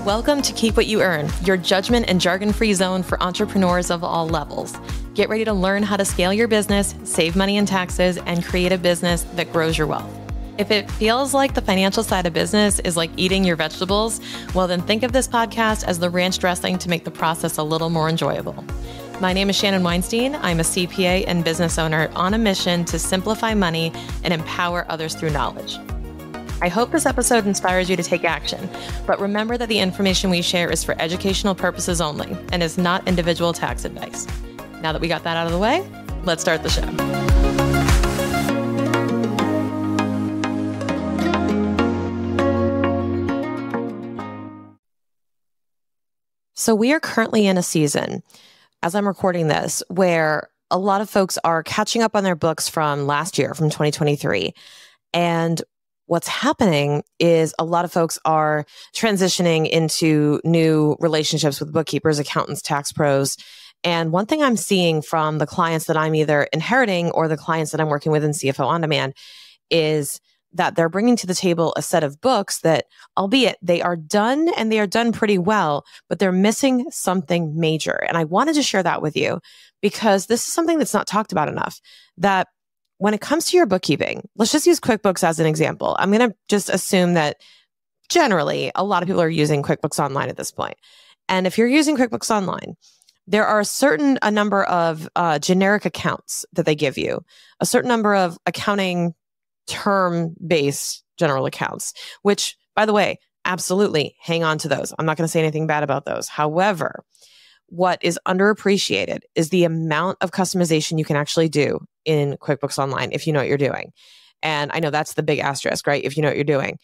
Welcome to Keep What You Earn, your judgment and jargon-free zone for entrepreneurs of all levels. Get ready to learn how to scale your business, save money in taxes, and create a business that grows your wealth. If it feels like the financial side of business is like eating your vegetables, well then think of this podcast as the ranch dressing to make the process a little more enjoyable. My name is Shannon Weinstein. I'm a CPA and business owner on a mission to simplify money and empower others through knowledge. I hope this episode inspires you to take action, but remember that the information we share is for educational purposes only and is not individual tax advice. Now that we got that out of the way, let's start the show. So we are currently in a season, as I'm recording this, where a lot of folks are catching up on their books from last year, from 2023. And what's happening is a lot of folks are transitioning into new relationships with bookkeepers, accountants, tax pros. And one thing I'm seeing from the clients that I'm either inheriting or the clients that I'm working with in CFO On Demand is that they're bringing to the table a set of books that, albeit they are done and they are done pretty well, but they're missing something major. And I wanted to share that with you because this is something that's not talked about enough, that when it comes to your bookkeeping, let's just use QuickBooks as an example. I'm going to just assume that generally a lot of people are using QuickBooks Online at this point. And if you're using QuickBooks Online, there are a number of generic accounts that they give you, a certain number of accounting term-based general accounts, which, by the way, absolutely hang on to those. I'm not going to say anything bad about those. However, what is underappreciated is the amount of customization you can actually do in QuickBooks Online if you know what you're doing. And I know that's the big asterisk, right? If you know what you're doing.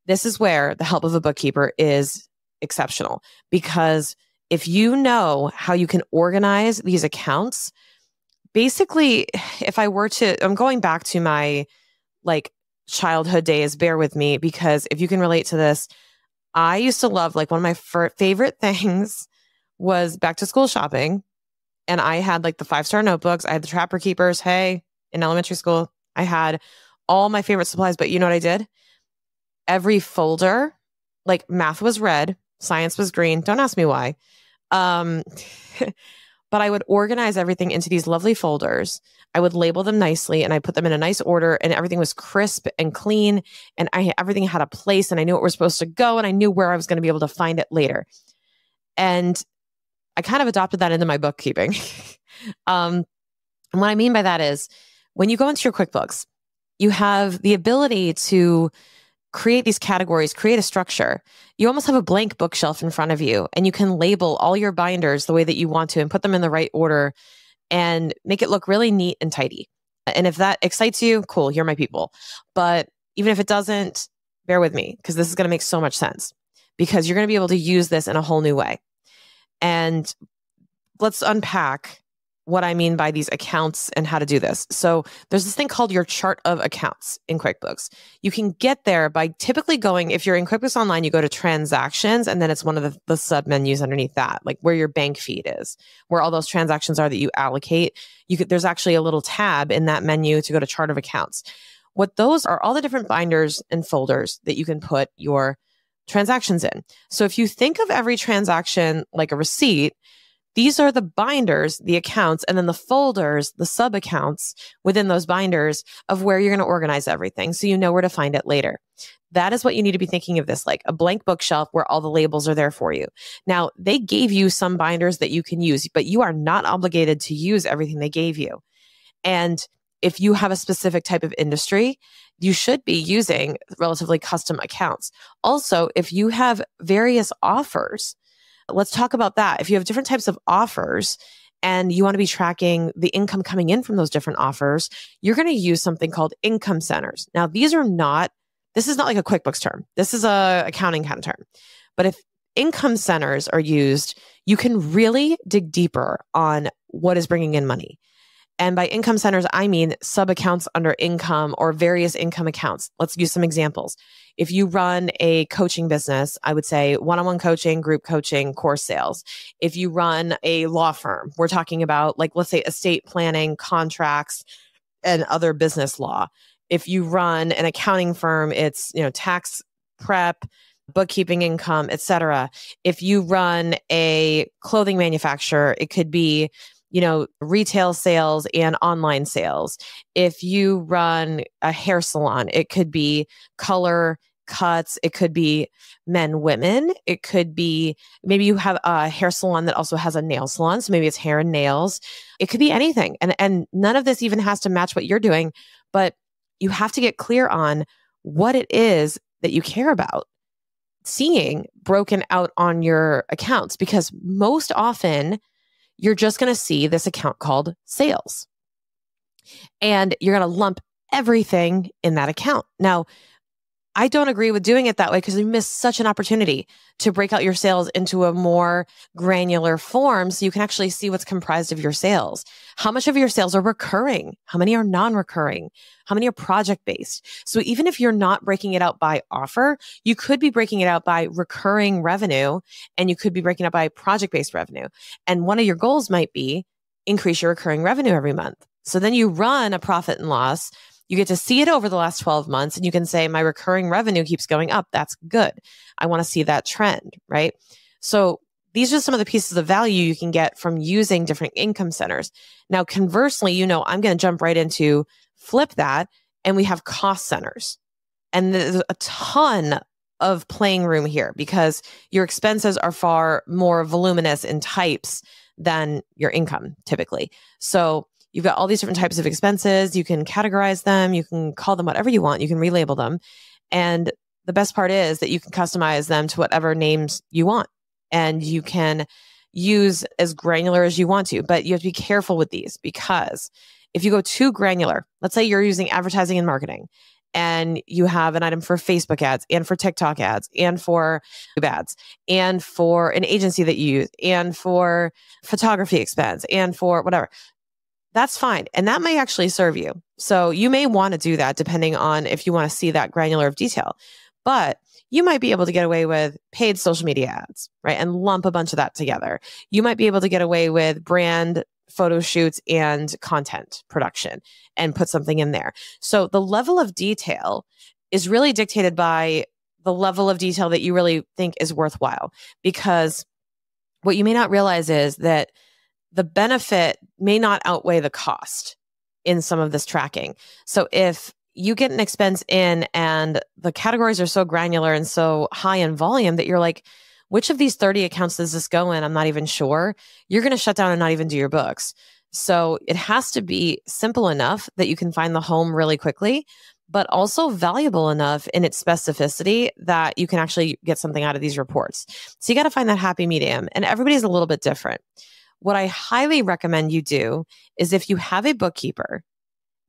This is where the help of a bookkeeper is exceptional, because if you know how you can organize these accounts, basically, if I were to, I'm going back to my childhood days, bear with me, because if you can relate to this, I used to love, one of my favorite things was back to school shopping. And I had the 5-star notebooks. I had the Trapper Keepers. Hey, in elementary school, I had all my favorite supplies. But you know what I did? Every folder, math was red, science was green. Don't ask me why. But I would organize everything into these lovely folders. I would label them nicely and I put them in a nice order, and everything was crisp and clean, and everything had a place, and I knew it was supposed to go, and I knew where I was going to be able to find it later. And I kind of adopted that into my bookkeeping. And what I mean by that is when you go into your QuickBooks, you have the ability to create these categories, create a structure. You almost have a blank bookshelf in front of you, and you can label all your binders the way that you want to and put them in the right order and make it look really neat and tidy. And if that excites you, cool, you're my people. But even if it doesn't, bear with me, because this is going to make so much sense, because you're going to be able to use this in a whole new way. And let's unpack what I mean by these accounts and how to do this. So there's this thing called your chart of accounts in QuickBooks. You can get there by typically going, if you're in QuickBooks Online, you go to transactions, and then it's one of the sub menus underneath that, where your bank feed is, where all those transactions are that you allocate. There's actually a little tab in that menu to go to chart of accounts. What those are, all the different binders and folders that you can put your transactions in. So if you think of every transaction like a receipt, these are the binders, the accounts, and then the folders, the sub accounts within those binders of where you're going to organize everything, so you know where to find it later. That is what you need to be thinking of this, like a blank bookshelf where all the labels are there for you. Now, they gave you some binders that you can use, but you are not obligated to use everything they gave you. And if you have a specific type of industry, you should be using relatively custom accounts. Also, if you have various offers, let's talk about that. If you have different types of offers and you want to be tracking the income coming in from those different offers, you're going to use something called income centers. Now, this is not like a QuickBooks term. This is a accounting kind of term. But if income centers are used, you can really dig deeper on what is bringing in money. And by income centers, I mean sub-accounts under income or various income accounts. Let's use some examples. If you run a coaching business, I would say one-on-one coaching, group coaching, course sales. If you run a law firm, we're talking about, let's say, estate planning, contracts, and other business law. If you run an accounting firm, it's, tax prep bookkeeping income, etc. If you run a clothing manufacturer, it could be, retail sales and online sales. If you run a hair salon, it could be color cuts. It could be men, women. It could be, maybe you have a hair salon that also has a nail salon. So maybe it's hair and nails. It could be anything. And none of this even has to match what you're doing, but you have to get clear on what it is that you care about seeing broken out on your accounts, because most often you're just going to see this account called sales and you're going to lump everything in that account. Now, I don't agree with doing it that way, because you miss such an opportunity to break out your sales into a more granular form so you can actually see what's comprised of your sales. How much of your sales are recurring? How many are non-recurring? How many are project-based? So even if you're not breaking it out by offer, you could be breaking it out by recurring revenue, and you could be breaking it out by project-based revenue. And one of your goals might be increase your recurring revenue every month. So then you run a profit and loss. You get to see it over the last 12 months and you can say, my recurring revenue keeps going up. That's good. I want to see that trend, right? So these are some of the pieces of value you can get from using different income centers. Now, conversely, I'm going to jump right into flip that, and we have cost centers. And there's a ton of playing room here because your expenses are far more voluminous in types than your income typically. So you've got all these different types of expenses. You can categorize them. You can call them whatever you want. You can relabel them. And the best part is that you can customize them to whatever names you want. And you can use as granular as you want to. But you have to be careful with these, because if you go too granular, let's say you're using advertising and marketing, and you have an item for Facebook ads and for TikTok ads and for YouTube ads and for an agency that you use and for photography expense and for whatever. That's fine. And that may actually serve you. So you may want to do that depending on if you want to see that granular of detail. But you might be able to get away with paid social media ads, right? And lump a bunch of that together. You might be able to get away with brand photo shoots and content production and put something in there. So the level of detail is really dictated by the level of detail that you really think is worthwhile. Because what you may not realize is that the benefit may not outweigh the cost in some of this tracking. So if you get an expense in and the categories are so granular and so high in volume that you're like, which of these 30 accounts does this go in? I'm not even sure. You're going to shut down and not even do your books. So it has to be simple enough that you can find the home really quickly, but also valuable enough in its specificity that you can actually get something out of these reports. So you got to find that happy medium, and everybody's a little bit different. What I highly recommend you do is, if you have a bookkeeper,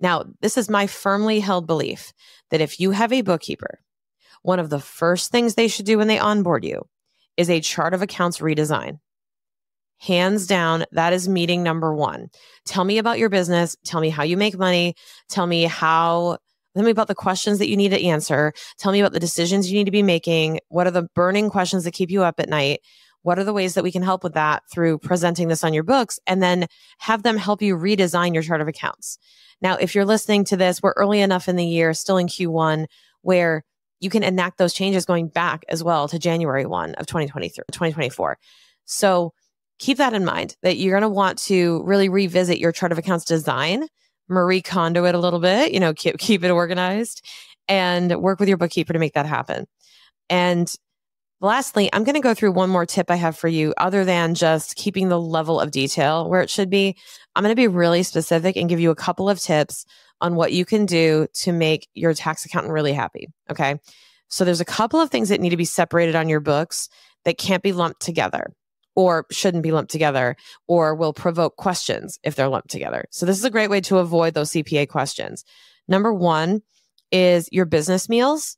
now this is my firmly held belief that if you have a bookkeeper, one of the first things they should do when they onboard you is a chart of accounts redesign. Hands down, that is meeting number one. Tell me about your business. Tell me how you make money. Tell me about the questions that you need to answer. Tell me about the decisions you need to be making. What are the burning questions that keep you up at night? What are the ways that we can help with that through presenting this on your books, and then have them help you redesign your chart of accounts. Now, if you're listening to this, we're early enough in the year, still in Q1, where you can enact those changes going back as well to January 1 of 2024. So keep that in mind, that you're going to want to really revisit your chart of accounts design, Marie Kondo it a little bit, keep it organized, and work with your bookkeeper to make that happen. And lastly, I'm going to go through one more tip I have for you, other than just keeping the level of detail where it should be. I'm going to be really specific and give you a couple of tips on what you can do to make your tax accountant really happy. Okay. So there's a couple of things that need to be separated on your books that can't be lumped together, or shouldn't be lumped together, or will provoke questions if they're lumped together. So this is a great way to avoid those CPA questions. Number one is your business meals.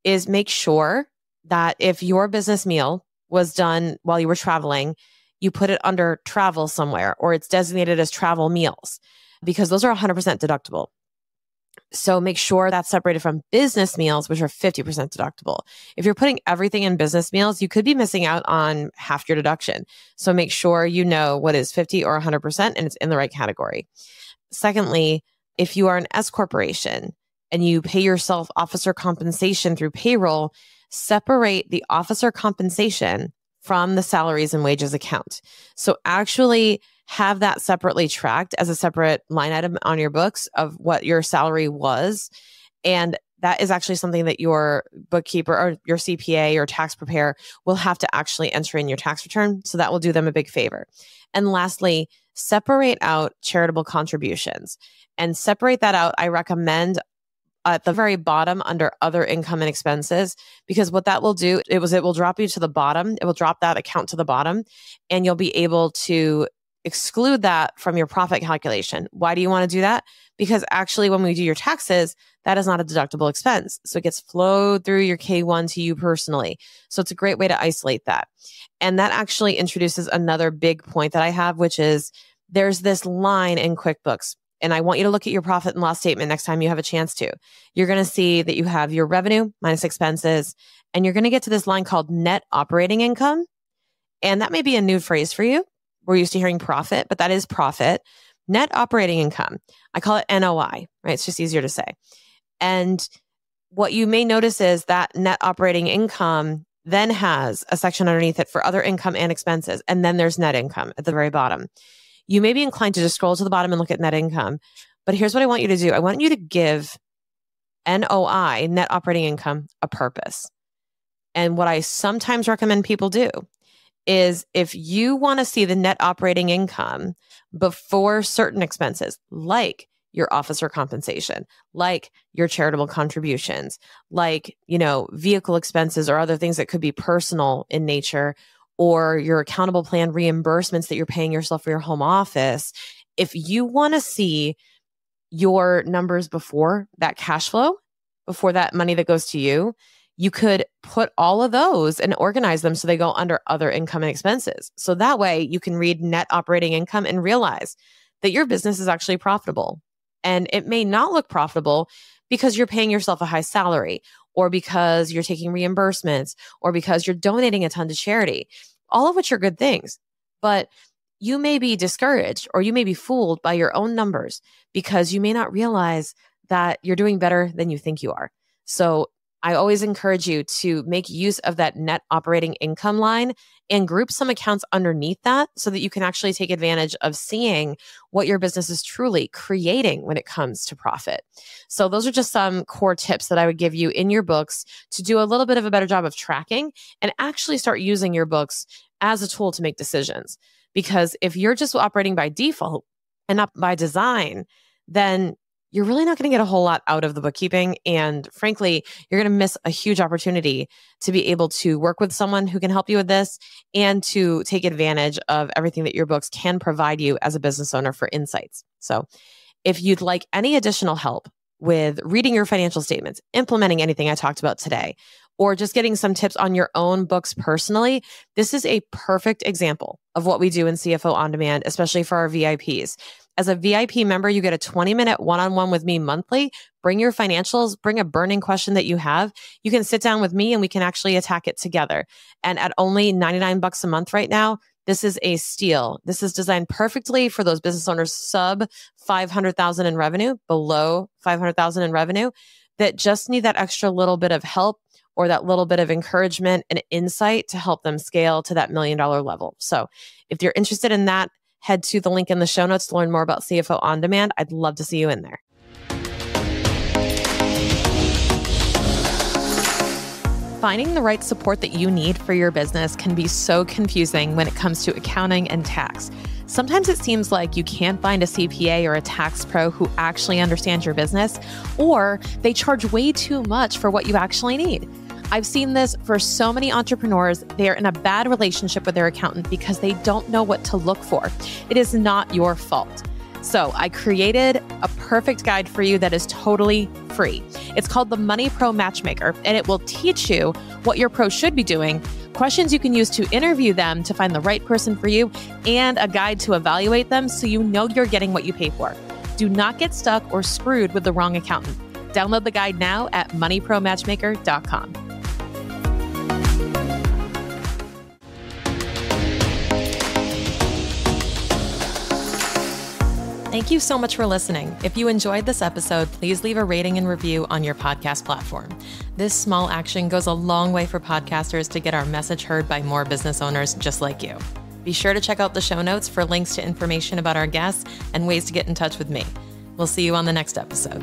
Is make sure that if your business meal was done while you were traveling, you put it under travel somewhere, or it's designated as travel meals, because those are 100% deductible. So make sure that's separated from business meals, which are 50% deductible. If you're putting everything in business meals, you could be missing out on half your deduction. So make sure you know what is 50 or 100% and it's in the right category. Secondly, if you are an S corporation and you pay yourself officer compensation through payroll, separate the officer compensation from the salaries and wages account. So actually have that separately tracked as a separate line item on your books of what your salary was. And that is actually something that your bookkeeper or your CPA or tax preparer will have to actually enter in your tax return. So that will do them a big favor. And lastly, separate out charitable contributions. And separate that out, I recommend at the very bottom under other income and expenses, because what that will do, it will drop you to the bottom. It will drop that account to the bottom, and you'll be able to exclude that from your profit calculation. Why do you want to do that? Because actually when we do your taxes, that is not a deductible expense. So it gets flowed through your K1 to you personally. So it's a great way to isolate that. And that actually introduces another big point that I have, which is there's this line in QuickBooks. And I want you to look at your profit and loss statement next time you have a chance to. You're going to see that you have your revenue minus expenses, and you're going to get to this line called net operating income. And that may be a new phrase for you. We're used to hearing profit, but that is profit. Net operating income. I call it NOI, right? It's just easier to say. And what you may notice is that net operating income then has a section underneath it for other income and expenses. And then there's net income at the very bottom. You may be inclined to just scroll to the bottom and look at net income. But here's what I want you to do. I want you to give NOI, net operating income, a purpose. And what I sometimes recommend people do is if you want to see the net operating income before certain expenses, like your officer compensation, like your charitable contributions, like, vehicle expenses or other things that could be personal in nature, or your accountable plan reimbursements that you're paying yourself for your home office. If you want to see your numbers before that cash flow, before that money that goes to you, you could put all of those and organize them so they go under other income and expenses. So that way you can read net operating income and realize that your business is actually profitable. And it may not look profitable because you're paying yourself a high salary, or because you're taking reimbursements, or because you're donating a ton to charity, all of which are good things. But you may be discouraged, or you may be fooled by your own numbers because you may not realize that you're doing better than you think you are. So I always encourage you to make use of that net operating income line and group some accounts underneath that so that you can actually take advantage of seeing what your business is truly creating when it comes to profit. So those are just some core tips that I would give you in your books to do a little bit of a better job of tracking and actually start using your books as a tool to make decisions. Because if you're just operating by default and not by design, then you're really not going to get a whole lot out of the bookkeeping. And frankly, you're going to miss a huge opportunity to be able to work with someone who can help you with this and to take advantage of everything that your books can provide you as a business owner for insights. So if you'd like any additional help with reading your financial statements, implementing anything I talked about today, or just getting some tips on your own books personally, this is a perfect example of what we do in CFO On Demand, especially for our VIPs. As a VIP member, you get a 20-minute one-on-one with me monthly. Bring your financials, bring a burning question that you have. You can sit down with me and we can actually attack it together. And at only $99 a month right now, this is a steal. This is designed perfectly for those business owners sub 500,000 in revenue, below 500,000 in revenue, that just need that extra little bit of help or that little bit of encouragement and insight to help them scale to that $1 million level. So if you're interested in that, head to the link in the show notes to learn more about CFO On Demand. I'd love to see you in there. Finding the right support that you need for your business can be so confusing when it comes to accounting and tax. Sometimes it seems like you can't find a CPA or a tax pro who actually understands your business, or they charge way too much for what you actually need. I've seen this for so many entrepreneurs. They are in a bad relationship with their accountant because they don't know what to look for. It is not your fault. So I created a perfect guide for you that is totally free. It's called the Money Pro Matchmaker, and it will teach you what your pro should be doing, questions you can use to interview them to find the right person for you, and a guide to evaluate them so you know you're getting what you pay for. Do not get stuck or screwed with the wrong accountant. Download the guide now at moneypromatchmaker.com. Thank you so much for listening. If you enjoyed this episode, please leave a rating and review on your podcast platform. This small action goes a long way for podcasters to get our message heard by more business owners just like you. Be sure to check out the show notes for links to information about our guests and ways to get in touch with me. We'll see you on the next episode.